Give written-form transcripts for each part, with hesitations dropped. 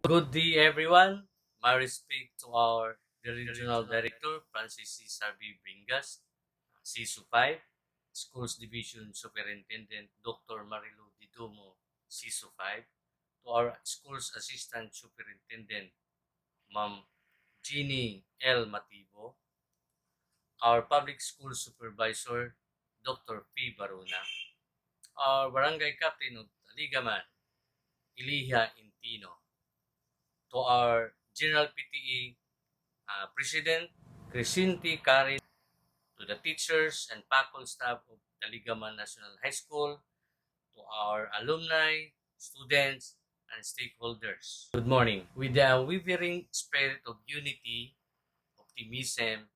Good day, everyone. My respect to our Regional Director, Francis C. Sarbi Bringas, CISU 5, Schools Division Superintendent, Dr. Marilu Didumo, CISU 5, to our Schools Assistant Superintendent, Ma'am Jeannie L. Matibo, our Public School Supervisor, Dr. P. Baruna, our Barangay Captain of Taligaman, Iliha Intino, to our General PTE President Crisinti Carin, to the teachers and faculty staff of Taligaman National High School, to our alumni, students, and stakeholders. Good morning. With the unwavering spirit of unity, optimism,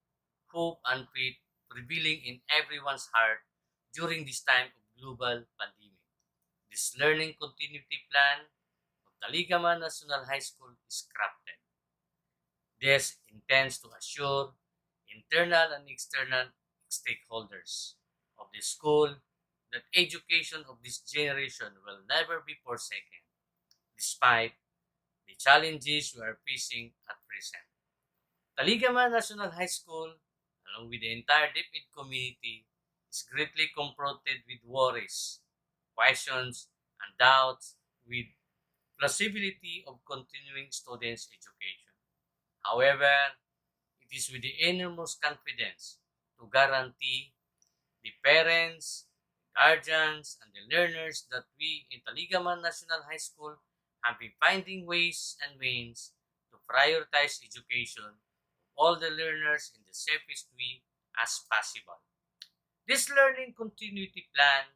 hope, and faith prevailing in everyone's heart during this time of global pandemic, this learning continuity plan of Taligaman National High School is crafted. This intends to assure internal and external stakeholders of the school that education of this generation will never be forsaken, despite the challenges we are facing at present. Taligaman National High School, along with the entire DepEd community, is greatly confronted with worries, questions, and doubts with plausibility of continuing students' education. However, it is with the innermost confidence to guarantee the parents, guardians, and the learners that we in Taligaman National High School have been finding ways and means to prioritize education of all the learners in the safest way as possible. This learning continuity plan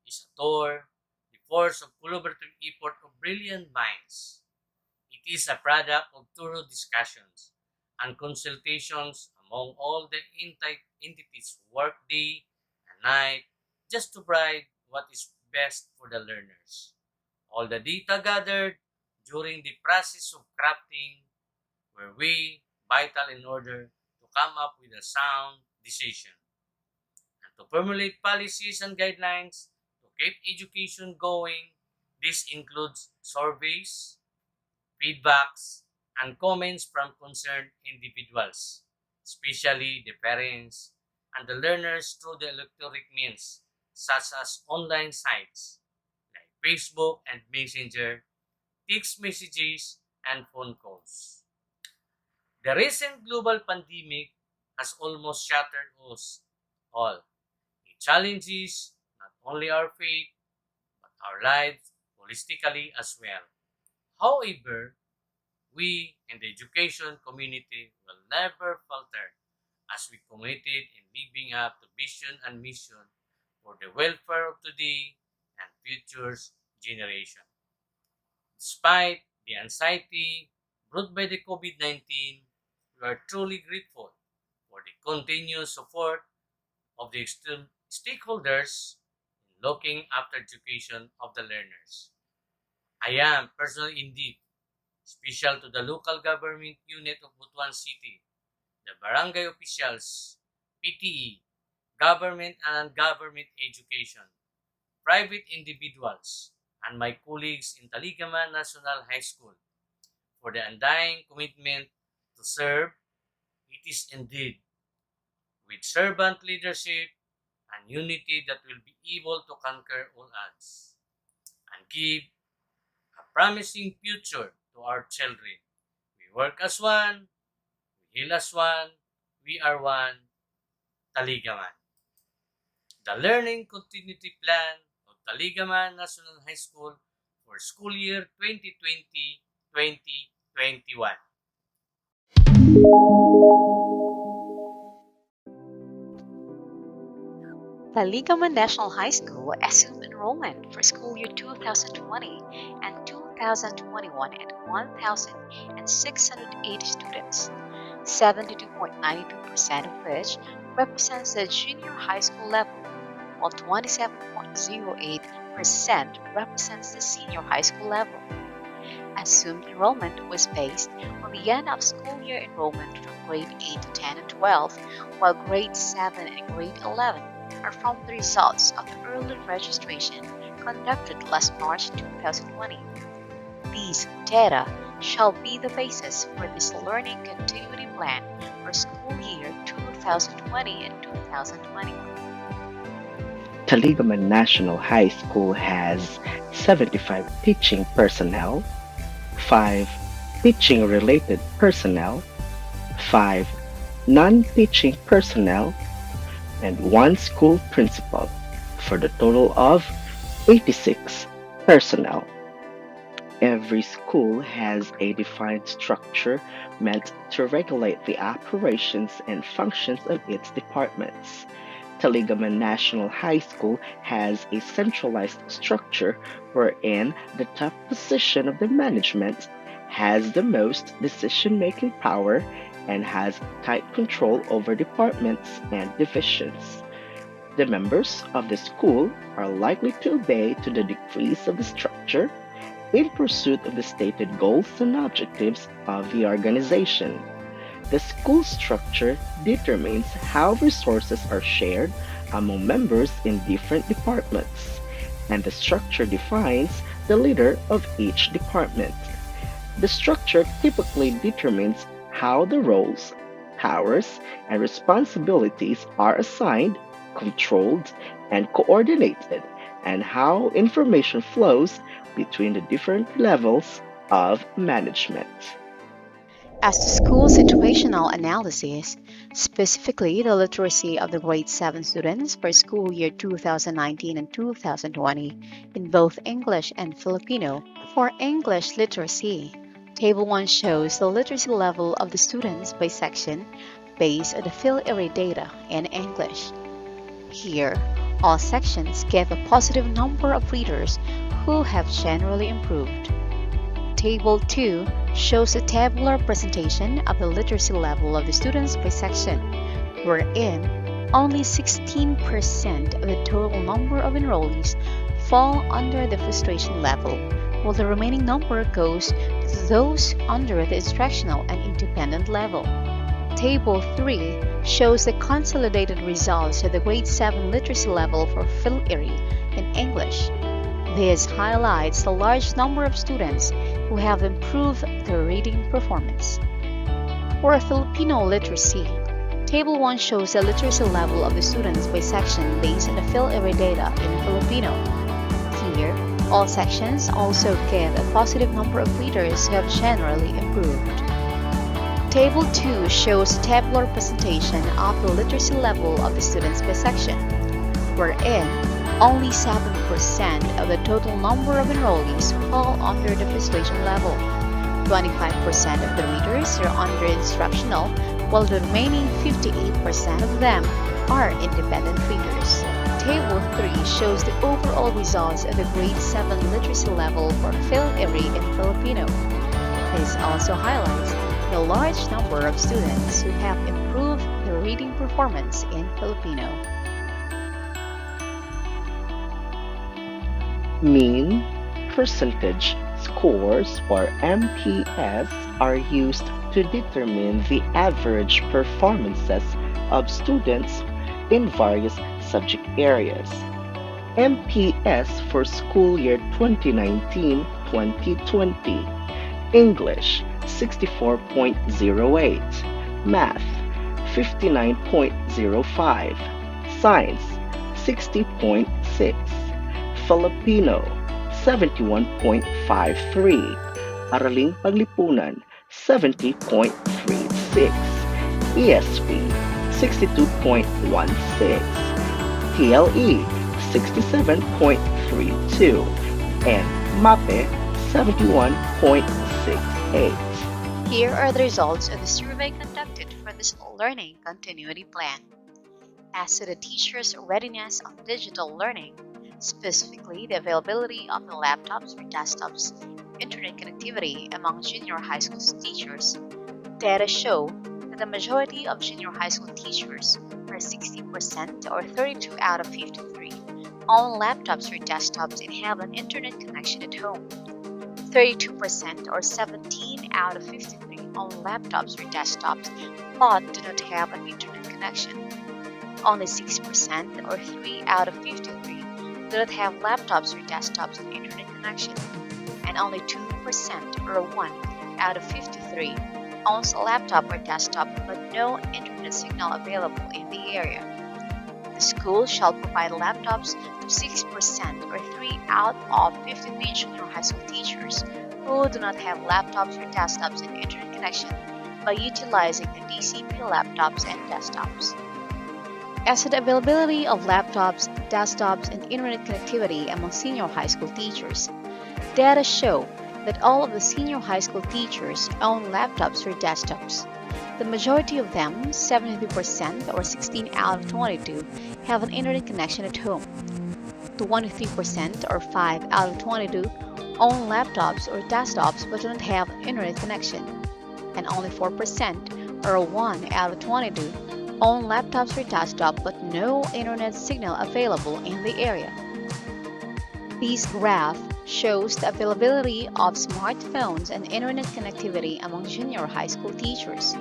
is a tour, the force of collaborative effort of brilliant minds. It is a product of thorough discussions and consultations among all the entities who work day and night just to provide what is best for the learners. All the data gathered during the process of crafting were way vital in order to come up with a sound decision and to formulate policies and guidelines to keep education going. This includes surveys, feedbacks, and comments from concerned individuals, especially the parents and the learners through the electronic means such as online sites like Facebook and Messenger, text messages, and phone calls. The recent global pandemic has almost shattered us all. It challenges not only our faith but our lives holistically as well. However, we in the education community will never falter as we committed in living up to vision and mission for the welfare of today and future generation. Despite the anxiety brought by the COVID-19, we are truly grateful for the continuous support of the stakeholders in looking after education of the learners. I am personally indeed special to the local government unit of Butuan City, the barangay officials, PTE, government and non-government education, private individuals, and my colleagues in Taligaman National High School for the undying commitment to serve. It is indeed with servant leadership and unity that will be able to conquer all odds and give a promising future to our children. We work as one, we heal as one, we are one, Taligaman. The Learning Continuity Plan of Taligaman National High School for school year 2020-2021. Taligaman National High School assumed enrollment for school year 2020 and 2021 at 1,680 students, 72.92% of which represents the junior high school level, while 27.08% represents the senior high school level. Assumed enrollment was based on the end of school year enrollment from grade 8 to 10 and 12, while grade 7 and grade 11 are from the results of the early registration conducted last March 2020. These data shall be the basis for this learning continuity plan for school year 2020 and 2021. Taligaman National High School has 75 teaching personnel, 5 teaching related personnel, 5 non teaching personnel, and 1 school principal for the total of 86 personnel. Every school has a defined structure meant to regulate the operations and functions of its departments. Taligaman National High School has a centralized structure wherein the top position of the management has the most decision making power and has tight control over departments and divisions. The members of the school are likely to obey to the decrees of the structure in pursuit of the stated goals and objectives of the organization. The school structure determines how resources are shared among members in different departments, and the structure defines the leader of each department. The structure typically determines how the roles, powers, and responsibilities are assigned, controlled, and coordinated, and how information flows between the different levels of management. As to school situational analysis, specifically the literacy of the grade 7 students for school year 2019 and 2020 in both English and Filipino. For English literacy, Table 1 shows the literacy level of the students by section based on the field area data in English. Here, all sections give a positive number of readers who have generally improved. Table 2 shows a tabular presentation of the literacy level of the students by section, wherein only 16% of the total number of enrollees fall under the frustration level, while the remaining number goes to those under the instructional and independent level. Table 3 shows the consolidated results of the grade 7 literacy level for Phil-IRI in English. This highlights the large number of students who have improved their reading performance. For Filipino literacy, Table 1 shows the literacy level of the students by section based on the Phil-IRI data in Filipino. Here, all sections also give a positive number of readers who have generally improved. Table 2 shows a tabular presentation of the literacy level of the students by section, wherein only 7% of the total number of enrollees fall under the frustration level. 25% of the readers are under instructional, while the remaining 58% of them are independent readers. Table 3 shows the overall results of the grade 7 literacy level for Phil-IRI in Filipino. This also highlights the large number of students who have improved their reading performance in Filipino. Mean percentage scores or MPS are used to determine the average performances of students in various subject areas. MPS for school year 2019-2020: English 64.08, Math 59.05, Science 60.6, Filipino 71.53, Araling Paglipunan 70.36, ESP 62.16, TLE 67.32, and MAPE 71.68. Here are the results of the survey conducted for this learning continuity plan. As to the teachers' readiness on digital learning, specifically the availability of the laptops or desktops, internet connectivity among junior high school teachers, data show that the majority of junior high school teachers, or 60% or 32 out of 53, own laptops or desktops and have an internet connection at home. 32% or 17 out of 53 own laptops or desktops but do not have an internet connection. Only 6% or 3 out of 53 do not have laptops or desktops and internet connection. And only 2% or 1 out of 53 owns a laptop or desktop but no internet signal available in the area. The school shall provide laptops to 6% or 3 out of 53 junior high school teachers who do not have laptops or desktops and internet connection by utilizing the DCP laptops and desktops. As to the availability of laptops, desktops, and internet connectivity among senior high school teachers, data show that all of the senior high school teachers own laptops or desktops. The majority of them, 73% or 16 out of 22, have an internet connection at home. 23% or 5 out of 22 own laptops or desktops but do not have an internet connection. And only 4% or 1 out of 22 own laptops or desktop but no internet signal available in the area. This graph shows the availability of smartphones and internet connectivity among junior high school teachers.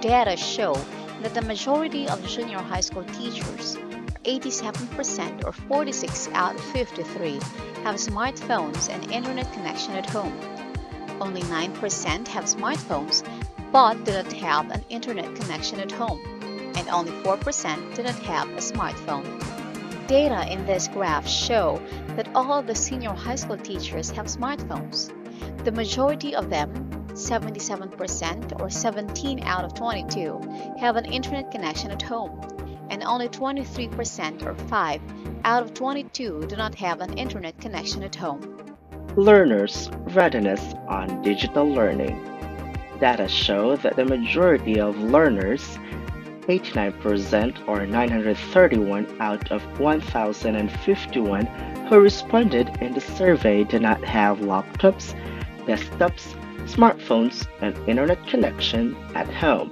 Data show that the majority of junior high school teachers, 87% or 46 out of 53, have smartphones and internet connection at home. Only 9% have smartphones but do not have an internet connection at home, and only 4% do not have a smartphone. Data in this graph show that all of the senior high school teachers have smartphones. The majority of them, 77% or 17 out of 22, have an internet connection at home, and only 23% or 5 out of 22 do not have an internet connection at home. Learners' readiness on digital learning. Data show that the majority of learners, 89% or 931 out of 1,051 who responded in the survey do not have laptops, desktops, smartphones, and internet connection at home.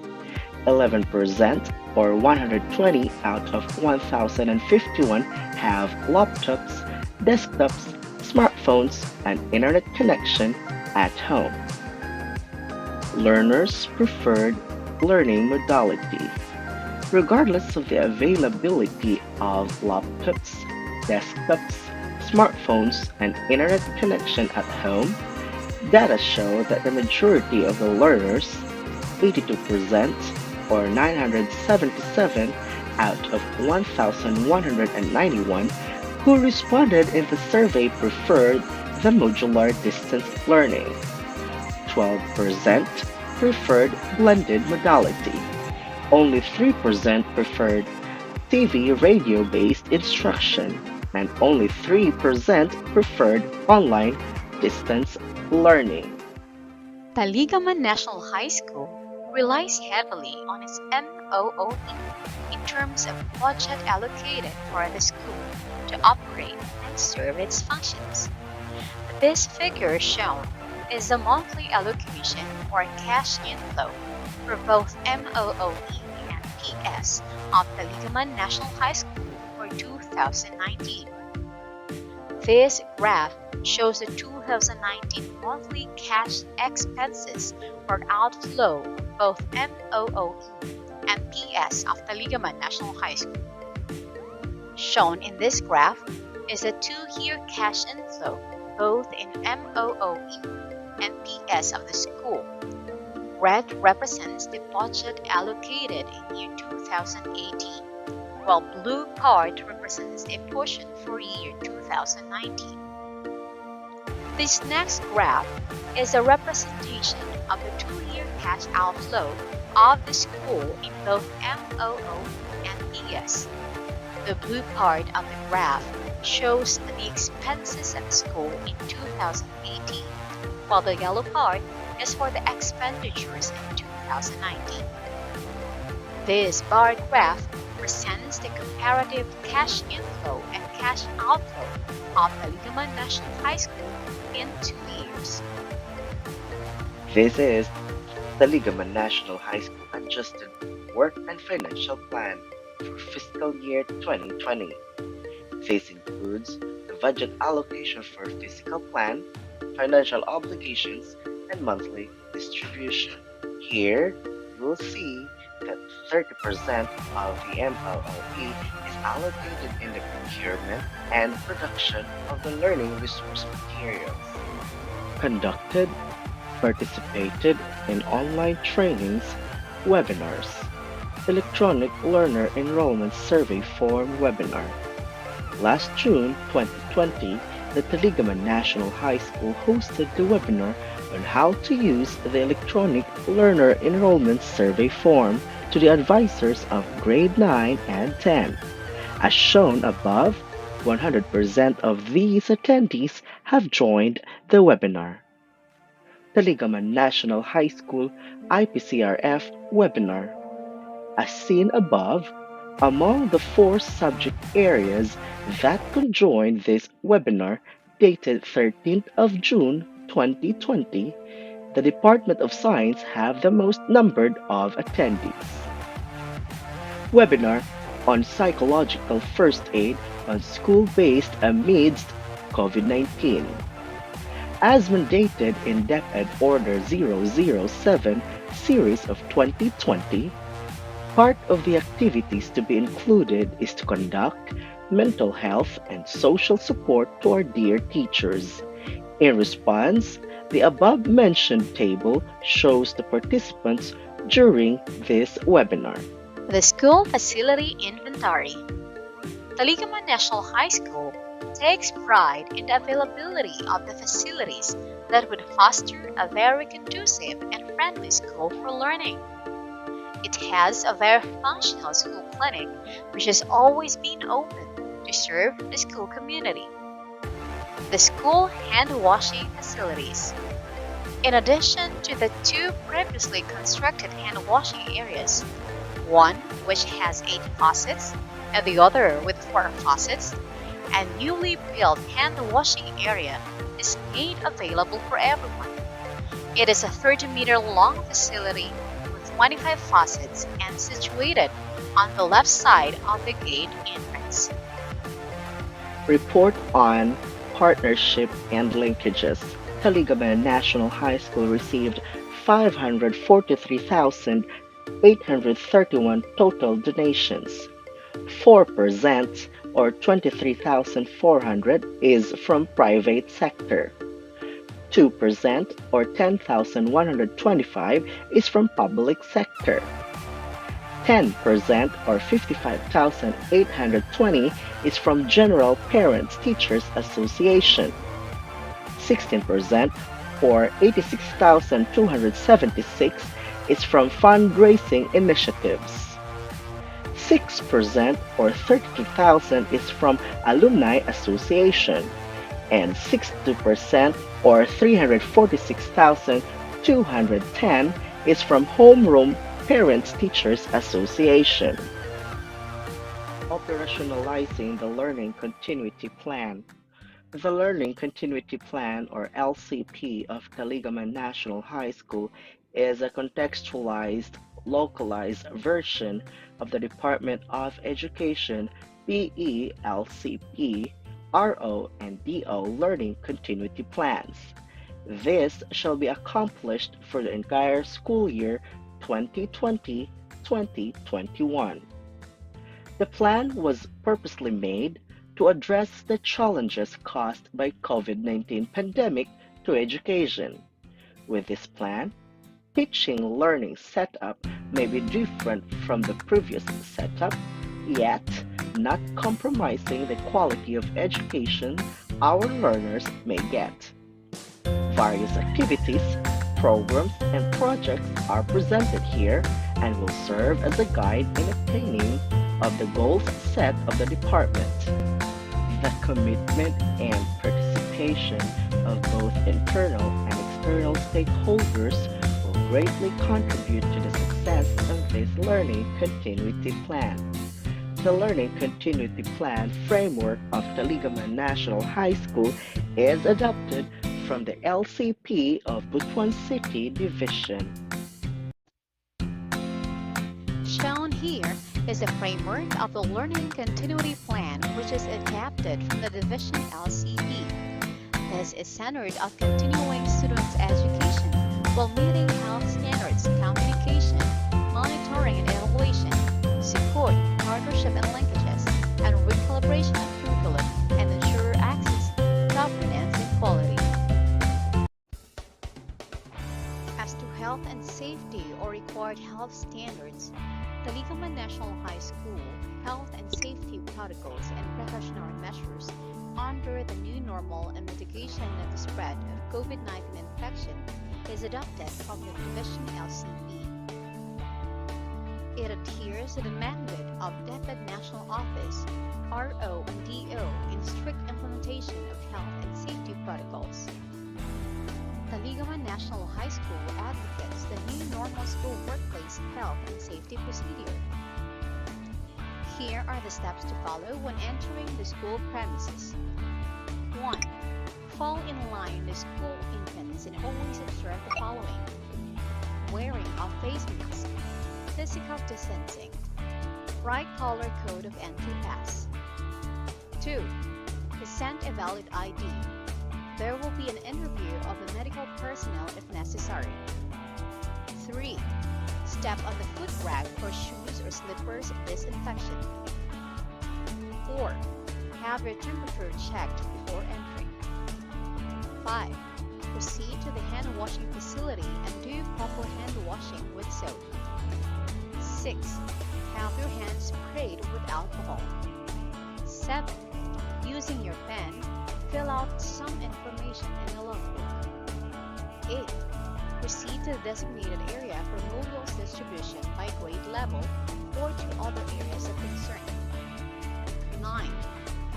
11% or 120 out of 1,051 have laptops, desktops, smartphones, and internet connection at home. Learners' preferred learning modality. Regardless of the availability of laptops, desktops, smartphones, and internet connection at home, data show that the majority of the learners, 82% or 977 out of 1,191 who responded in the survey preferred the modular distance learning. 12% preferred blended modality. Only 3% preferred TV radio based instruction, and only 3% preferred online distance learning. Taligaman National High School relies heavily on its MOOE in terms of budget allocated for the school to operate and serve its functions. This figure shown is the monthly allocation or cash inflow for both MOOE and PS of Taligaman National High School for 2019. This graph shows the 2019 monthly cash expenses or outflow of both MOOE and PS of Taligaman National High School. Shown in this graph is a 2-year cash inflow both in MOOE and PS of the school. Red represents the budget allocated in year 2018, while blue part represents a portion for year 2019. This next graph is a representation of the 2-year cash outflow of the school in both MOO and PS. The blue part of the graph shows the expenses at the school in 2018, while the yellow part is for the expenditures in 2019. This bar graph presents the comparative cash inflow and cash outflow of Taligaman National High School in 2 years. This is the Taligaman National High School Adjusted Work and Financial Plan for fiscal year 2020. This includes the budget allocation for physical plan, financial obligations, and monthly distribution. Here, you will see that 30% of the MOOE is allocated in the procurement and production of the learning resource materials. Conducted Participated in online trainings, webinars, electronic learner enrollment survey form webinar. Last June 2020, the Taligaman National High School hosted the webinar on how to use the electronic learner enrollment survey form to the advisors of grade 9 and 10. As shown above, 100% of these attendees have joined the webinar. Taligaman National High School IPCRF webinar. As seen above, among the four subject areas that could join this webinar dated 13th of June 2020, the Department of Science have the most numbered of attendees. Webinar on psychological first aid on school-based amidst COVID-19. As mandated in DepEd Order 007 Series of 2020, part of the activities to be included is to conduct mental health and social support to our dear teachers. In response, the above mentioned table shows the participants during this webinar. The school facility inventory. Taligaman National High School takes pride in the availability of the facilities that would foster a very conducive and friendly school for learning. It has a very functional school clinic which has always been open to serve the school community. The school hand washing facilities. In addition to the two previously constructed hand washing areas, one which has 8 faucets and the other with 4 faucets, a newly built hand washing area is made available for everyone. It is a 30-meter long facility with 25 faucets and situated on the left side of the gate entrance. Report on partnership and linkages. Taligaman National High School received 543,831 total donations. 4% or 23,400 is from private sector. 2% or 10,125 is from public sector. 10% or 55,820 is from General Parents Teachers Association. 16% or 86,276 is from fundraising initiatives. 6% or 32,000 is from Alumni Association, and 62% or 346,210 is from Homeroom Parents Teachers Association. Operationalizing the Learning Continuity Plan. The Learning Continuity Plan, or LCP, of Taligaman National High School is a contextualized, localized version of the Department of Education PE-LCP, RO, and DO Learning Continuity Plans. This shall be accomplished for the entire school year 2020-2021. The plan was purposely made to address the challenges caused by COVID-19 pandemic to education. With this plan, teaching learning setup may be different from the previous setup, yet not compromising the quality of education our learners may get. Various activities, programs, and projects are presented here and will serve as a guide in attaining of the goals set of the department. The commitment and participation of both internal and external stakeholders will greatly contribute to the success of this Learning Continuity Plan. The Learning Continuity Plan framework of Taligaman National High School is adopted from the LCP of Butuan City Division. Shown here is the framework of the Learning Continuity Plan, which is adapted from the Division LCP. This is centered on continuing students' education while meeting health standards, communication, monitoring and evaluation, support, partnership and linkages, and recalibration of curriculum, and ensure access, governance, and quality. health and safety or required health standards, Taligaman National High School health and safety protocols and precautionary measures under the new normal and mitigation of the spread of COVID-19 infection is adopted from the Division LCP. It adheres to the mandate of DepEd National Office, RO and DO in strict implementation of health and safety protocols. Taligaman National High School advocates the new normal school workplace health and safety procedure. Here are the steps to follow when entering the school premises. 1. Fall in line with school entrance and always observe the following: wearing of face masks, physical distancing, bright color code of entry pass. 2. Present a valid ID. There will be an interview of the medical personnel if necessary. 3. Step on the foot rag for shoes or slippers disinfection. 4. Have your temperature checked before entering. 5. Proceed to the hand washing facility and do proper hand washing with soap. 6. Have your hands sprayed with alcohol. 7. Using your pen, fill out some information in the logbook. 8. Proceed to the designated area for modules distribution by grade level or to other areas of concern. 9.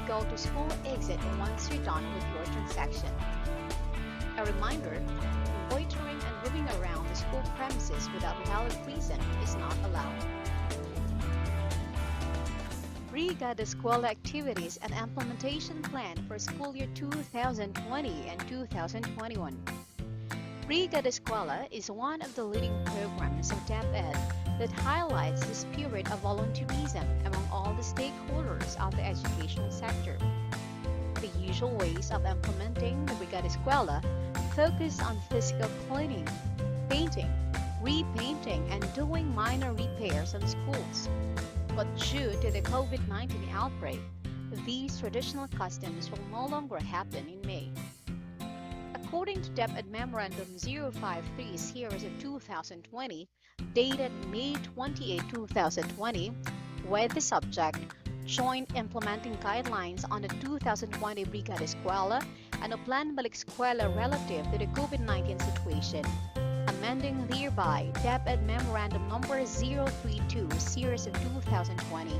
Go to school exit once you're done with your transaction. A reminder, loitering and moving around the school premises without valid reason is not allowed. Briga de Escuela activities and implementation plan for school year 2020 and 2021. Briga de Escuela is one of the leading programs of DepEd that highlights the spirit of volunteerism among all the stakeholders of the education sector. The usual ways of implementing the Briga de Escuela focus on physical cleaning, painting, repainting, and doing minor repairs on schools. But due to the COVID-19 outbreak, these traditional customs will no longer happen in May. According to DepEd Memorandum 053 Series of 2020, dated May 28, 2020, with the subject Joint Implementing Guidelines on the 2020 Briga de Escuela and a Plan Balik Escuela relative to the COVID-19 situation, amending thereby DepEd Memorandum Number 032 Series of 2020,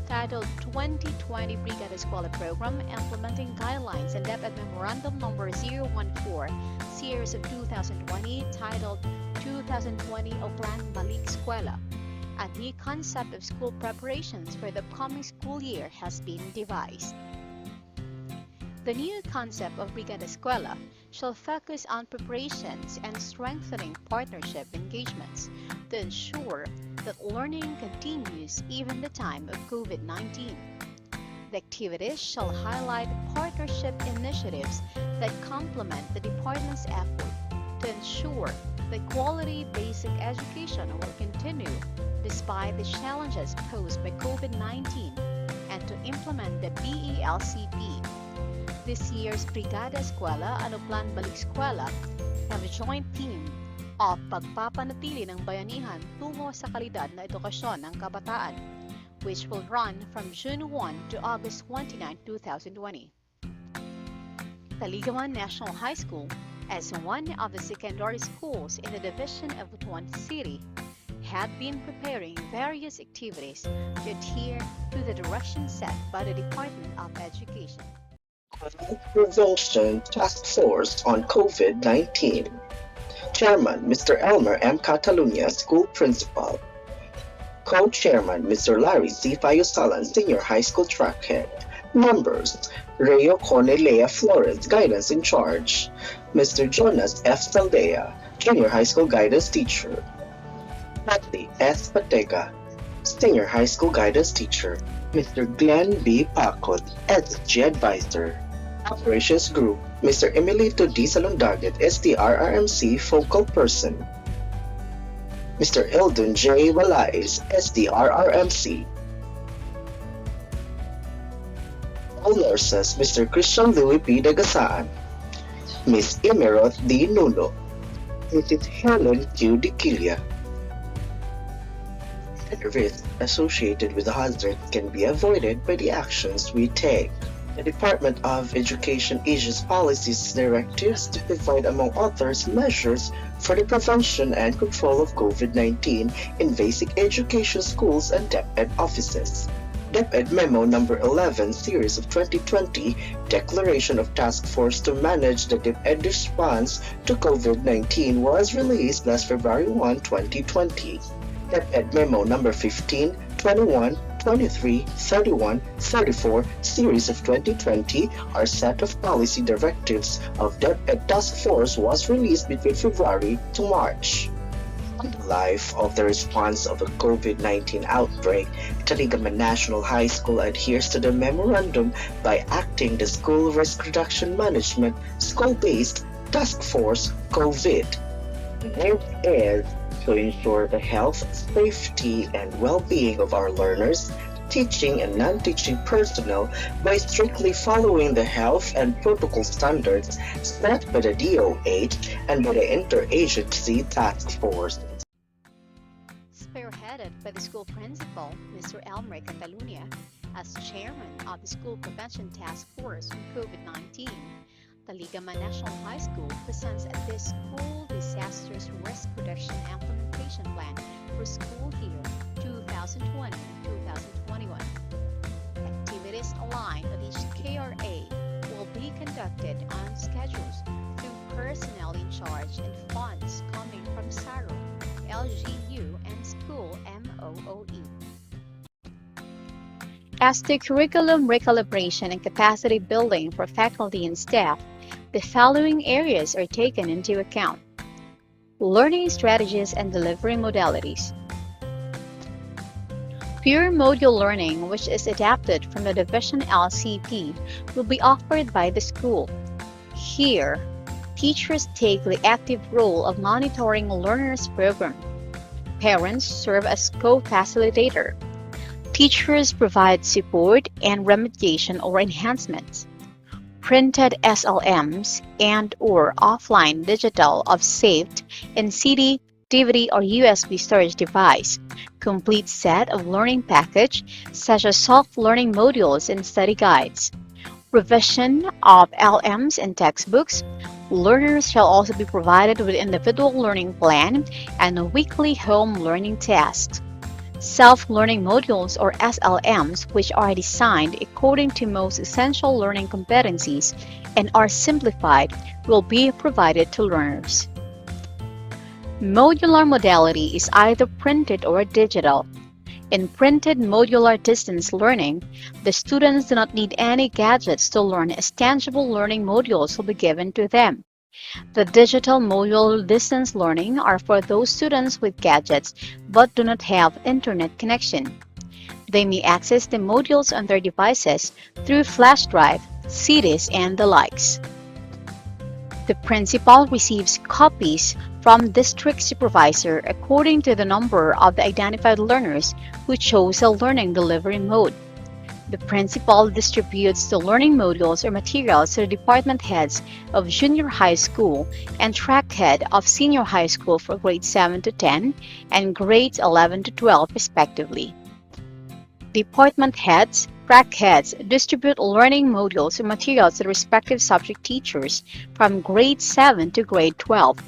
titled 2020 Briga de Escuela Program Implementing Guidelines, and DepEd Memorandum Number 014 Series of 2020, titled 2020 O Plan Balik Escuela. A new concept of school preparations for the upcoming school year has been devised. The new concept of Briga de Escuela shall focus on preparations and strengthening partnership engagements to ensure that learning continues even in the time of COVID-19. The activities shall highlight partnership initiatives that complement the department's effort to ensure that quality basic education will continue despite the challenges posed by COVID-19 and to implement the BELCP. This year's Brigada Eskwela ano Plan Balik Eskwela have a joint theme of pagpapanatili ng bayanihan tungo sa kalidad na edukasyon ng kabataan, which will run from June 1 to August 29, 2020. Taligaman National High School, as one of the secondary schools in the division of Butuan City, had been preparing various activities to adhere to the direction set by the Department of Education. Prevention Task Force on COVID-19. Chairman Mr. Elmer M. Catalunya, School Principal. Co-Chairman Mr. Larry C. Fayosalan, Senior High School Track Head. Members Rayo Cornelia Flores, Guidance in Charge. Mr. Jonas F. Saldea, Junior High School Guidance Teacher. Natalie S. Patega, Senior High School Guidance Teacher. Mr. Glenn B. Pacod, SG Advisor. Operations Group, Mr. Emilito D. Salondagat, SDRRMC Focal Person. Mr. Eldon J. Walais, SDRRMC. All nurses, Mr. Christian Louis P. Dagasaan, Miss Emeroth D. Nuno. Mrs. Helen Q. Dikilia. The risks associated with the hazard can be avoided by the actions we take. The Department of Education issues policies directives to provide, among others, measures for the prevention and control of COVID-19 in basic education schools and DepEd offices. DepEd Memo Number 11 Series of 2020 Declaration of Task Force to Manage the DepEd Response to COVID-19 was released last February 1, 2020. DepEd Memo Number 15, 21, 23, 31, 34 Series of 2020, our set of policy directives of DepEd Task Force was released between February to March. On the life of the response of the COVID-19 outbreak, Taligaman National High School adheres to the memorandum by acting the School Risk Reduction Management School-Based Task Force COVID. This is to ensure the health, safety, and well-being of our learners, teaching and non-teaching personnel by strictly following the health and protocol standards set by the DOH and by the Interagency Task Force. Spearheaded by the school principal, Mr. Elmer Catalunya, as chairman of the School Prevention Task Force on COVID-19, Taligaman National High School presents the School Disasters Risk Reduction Implementation Plan for school year 2020-2021. Activities aligned with each KRA will be conducted on schedules through personnel in charge and funds coming from SARO, LGU, and school MOOE. As to curriculum recalibration and capacity building for faculty and staff, the following areas are taken into account. Learning strategies and delivery modalities. Pure module learning, which is adapted from the division LCP, will be offered by the school. Here, teachers take the active role of monitoring learners' program. Parents serve as co-facilitator. Teachers provide support and remediation or enhancements. Printed SLMs and/or offline digital of saved in CD, DVD, or USB storage device. Complete set of learning package such as self-learning modules and study guides. Revision of LMs and textbooks. Learners shall also be provided with individual learning plan and weekly home learning tasks. Self-learning modules or SLMs, which are designed according to most essential learning competencies and are simplified, will be provided to learners. Modular modality is either printed or digital. In printed modular distance learning, the students do not need any gadgets to learn as tangible learning modules will be given to them. The digital module distance learning are for those students with gadgets but do not have internet connection. They may access the modules on their devices through flash drive, CDs, and the likes. The principal receives copies from district supervisor according to the number of the identified learners who chose a learning delivery mode. The principal distributes the learning modules or materials to the department heads of junior high school and track head of senior high school for grades 7 to 10 and grades 11 to 12 respectively. Department heads, track heads distribute learning modules or materials to the respective subject teachers from grade 7 to grade 12.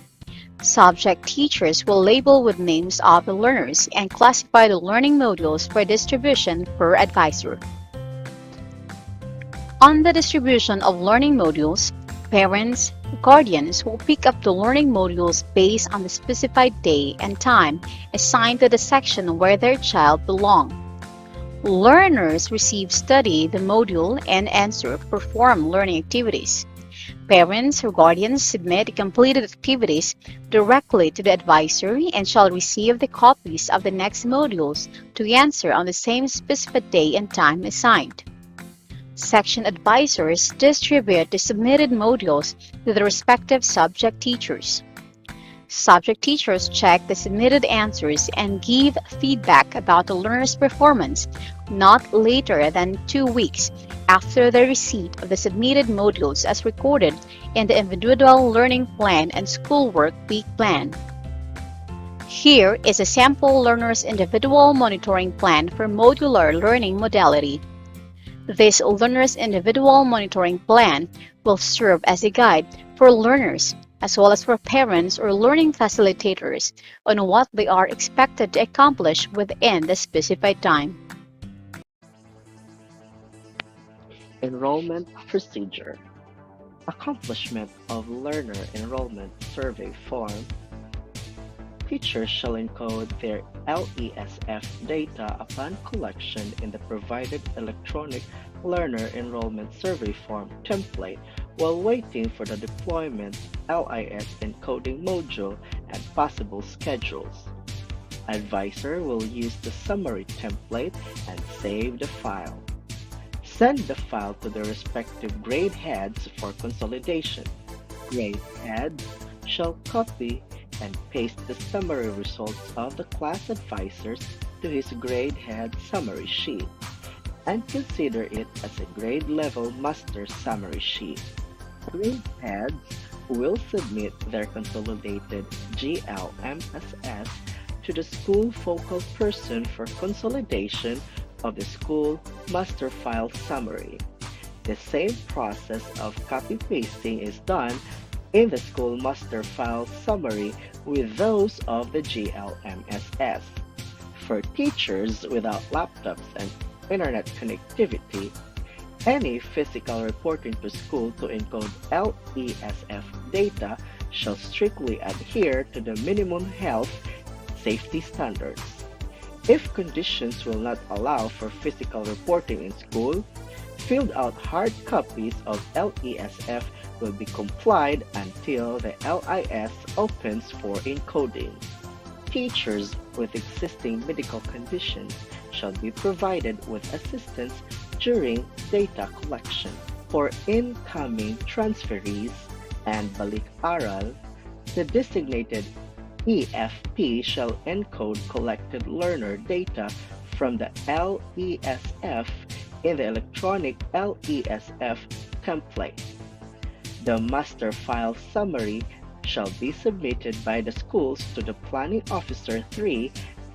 Subject teachers will label with names of the learners and classify the learning modules for distribution per advisor. On the distribution of learning modules, parents, guardians will pick up the learning modules based on the specified day and time assigned to the section where their child belongs. Learners receive study the module and answer perform learning activities. Parents or guardians submit completed activities directly to the advisor and shall receive the copies of the next modules to answer on the same specified day and time assigned. Section advisors distribute the submitted modules to the respective subject teachers. Subject teachers check the submitted answers and give feedback about the learner's performance not later than 2 weeks after the receipt of the submitted modules as recorded in the individual learning plan and schoolwork week plan. Here is a sample learner's individual monitoring plan for modular learning modality. This learner's individual monitoring plan will serve as a guide for learners as well as for parents or learning facilitators on what they are expected to accomplish within the specified time. Enrollment procedure. Accomplishment of learner enrollment survey form. Teachers shall encode their LESF data upon collection in the provided electronic learner enrollment survey form template while waiting for the deployment LIS encoding module and possible schedules. Advisor will use the summary template and save the file. Send the file to the respective grade heads for consolidation. Grade heads shall copy and paste the summary results of the class advisors to his grade head summary sheet and consider it as a grade level master summary sheet. Grade heads will submit their consolidated GLMSS to the school focal person for consolidation of the school master file summary. The same process of copy-pasting is done in the school master file summary with those of the GLMSS. For teachers without laptops and internet connectivity, any physical reporting to school to encode LESF data shall strictly adhere to the minimum health safety standards. If conditions will not allow for physical reporting in school, filled out hard copies of LESF will be complied until the LIS opens for encoding. Teachers with existing medical conditions shall be provided with assistance during data collection. For incoming transferees and balik aral, the designated EFP shall encode collected learner data from the LESF in the electronic LESF template. The master file summary shall be submitted by the schools to the Planning Officer 3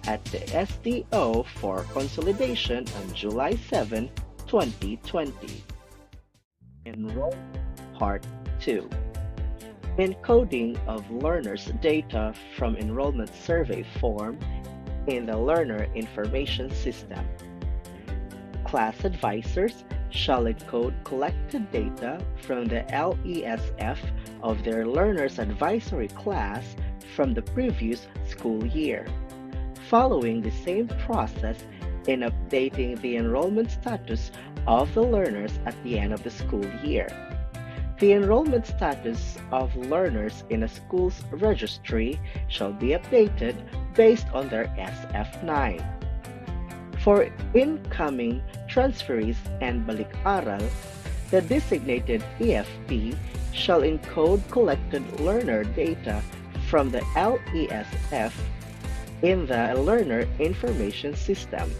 at the SDO for consolidation on July 7, 2020. Enroll Part 2. Encoding of learners' data from enrollment survey form in the Learner Information System. Class advisors shall encode collected data from the LESF of their learners' advisory class from the previous school year, following the same process in updating the enrollment status of the learners at the end of the school year. The enrollment status of learners in a school's registry shall be updated based on their SF9. For incoming transferees and balik aral, the designated EFP shall encode collected learner data from the LESF in the Learner Information System.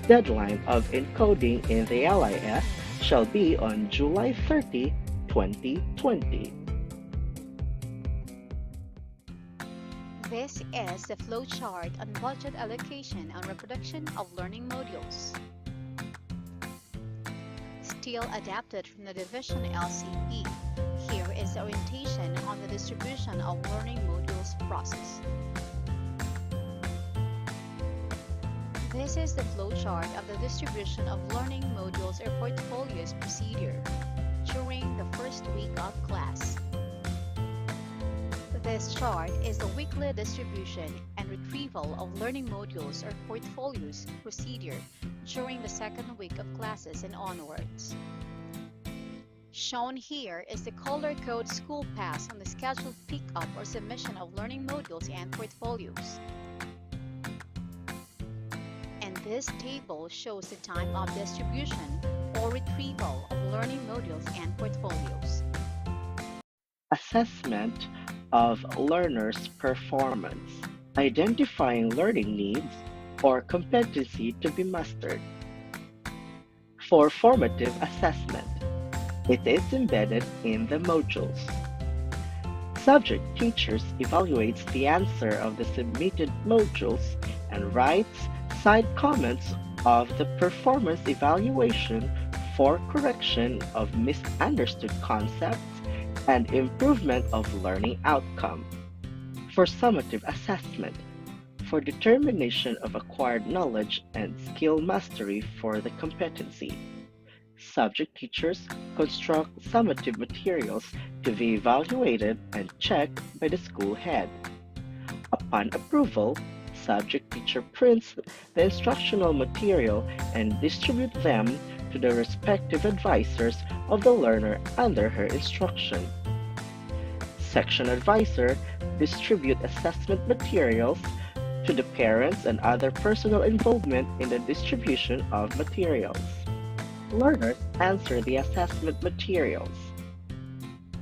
Deadline of encoding in the LIS shall be on July 30, 2020. This is the flowchart on budget allocation and reproduction of learning modules. Still adapted from the division LCP, here is the orientation on the distribution of learning modules process. This is the flowchart of the distribution of learning modules or portfolios procedure during the first week of class. This chart is the weekly distribution and retrieval of learning modules or portfolios procedure during the second week of classes and onwards. Shown here is the color code school pass on the scheduled pickup or submission of learning modules and portfolios. And this table shows the time of distribution or retrieval of learning modules and portfolios. Assessment of learners' performance. Identifying learning needs or competency to be mastered. For formative assessment, it is embedded in the modules. Subject teachers evaluates the answer of the submitted modules and writes side comments of the performance evaluation for correction of misunderstood concepts and improvement of learning outcome. For summative assessment, for determination of acquired knowledge and skill mastery for the competency. Subject teachers construct summative materials to be evaluated and checked by the school head. Upon approval, subject teacher prints the instructional material and distribute them to the respective advisors of the learner under her instruction. Section advisor distribute assessment materials to the parents and other personal involvement in the distribution of materials. Learners answer the assessment materials.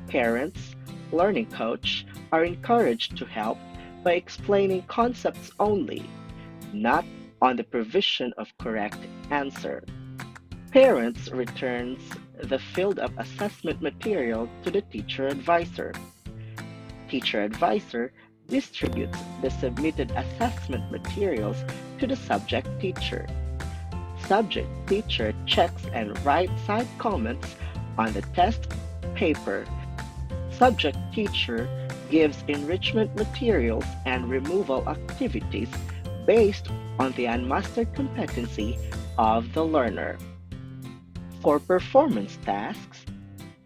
Parents, learning coach are encouraged to help by explaining concepts only, not on the provision of correct answer. Parents returns the filled up assessment material to the teacher advisor. Teacher advisor distributes the submitted assessment materials to the subject teacher. Subject teacher checks and writes side comments on the test paper. Subject teacher gives enrichment materials and removal activities based on the unmastered competency of the learner. For performance tasks,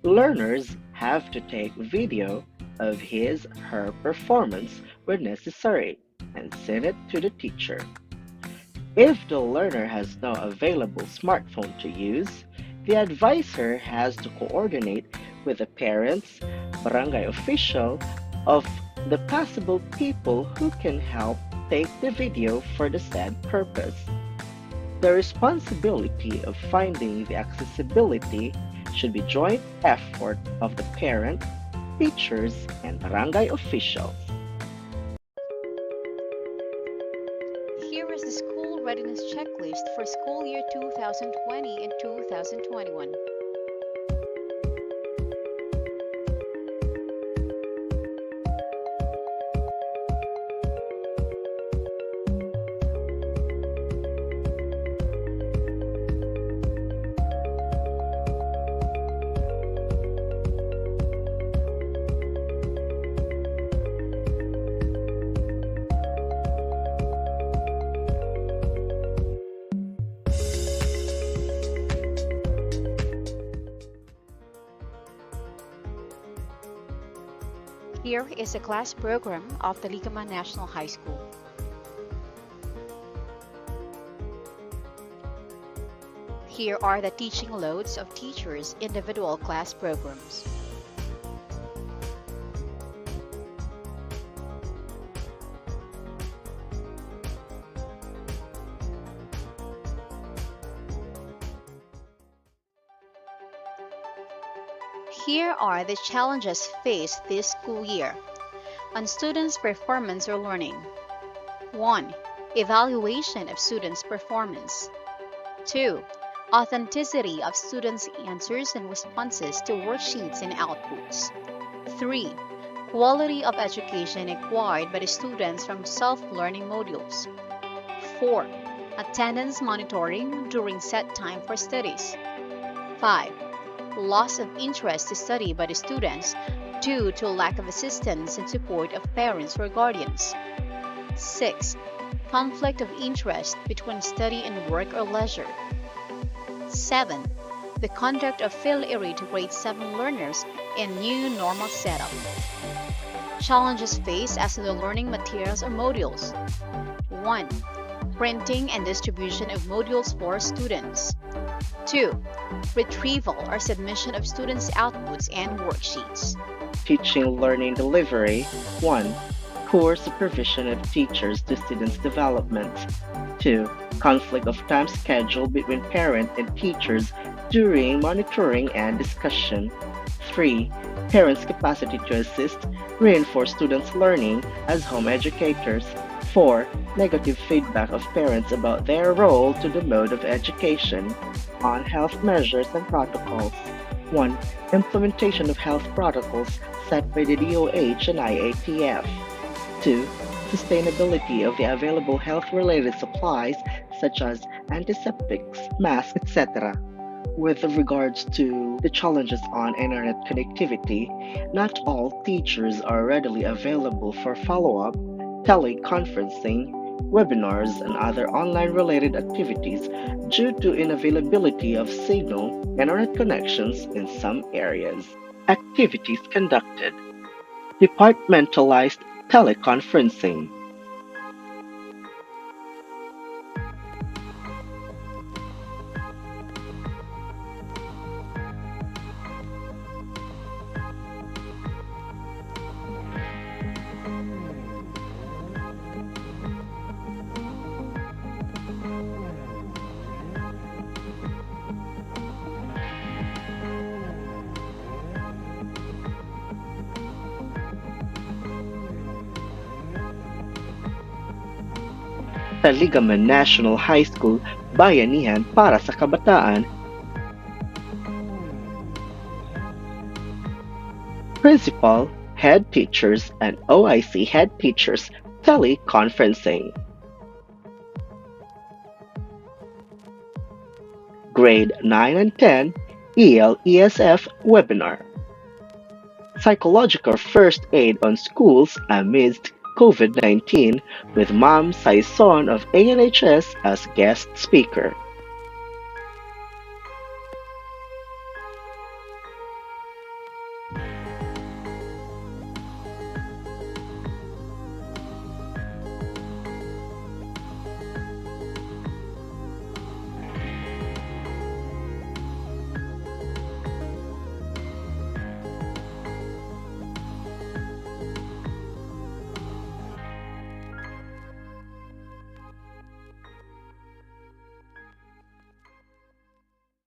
learners have to take video of his/her performance where necessary and send it to the teacher. If the learner has no available smartphone to use, the advisor has to coordinate with the parents, barangay official of the possible people who can help take the video for the said purpose. The responsibility of finding the accessibility should be joint effort of the parent, teachers, and barangay officials. Here is the school readiness checklist for school year 2020 and 2021. Here is the class program of Taligaman National High School. Here are the teaching loads of teachers' individual class programs. Here are the challenges faced this school year on students' performance or learning. 1. Evaluation of students' performance. 2. Authenticity of students' answers and responses to worksheets and outputs. 3. Quality of education acquired by the students from self-learning modules. 4. Attendance monitoring during set time for studies. 5. Loss of interest to study by the students due to lack of assistance and support of parents or guardians. 6. Conflict of interest between study and work or leisure. 7. The conduct of fill-area to grade 7 learners in new normal setup. Challenges faced as to the learning materials or modules. 1. Printing and distribution of modules for students. 2. Retrieval or submission of students' outputs and worksheets. Teaching learning delivery. 1. Poor supervision of teachers to students' development. 2. Conflict of time schedule between parent and teachers during monitoring and discussion. 3. Parents' capacity to assist, reinforce students' learning as home educators. 4. Negative feedback of parents about their role to the mode of education on health measures and protocols. 1. Implementation of health protocols set by the DOH and IATF. 2. Sustainability of the available health-related supplies such as antiseptics, masks, etc. With regards to the challenges on internet connectivity, not all teachers are readily available for follow-up, teleconferencing, webinars, and other online related activities due to unavailability of signal internet connections in some areas. Activities conducted. Departmentalized teleconferencing. Taligaman National High School Bayanihan para sa Kabataan. Principal, head teachers, and OIC head teachers teleconferencing. Grade 9 and 10 ELESF webinar. Psychological first aid on schools amidst COVID-19 with Ma'am Saison of ANHS as guest speaker.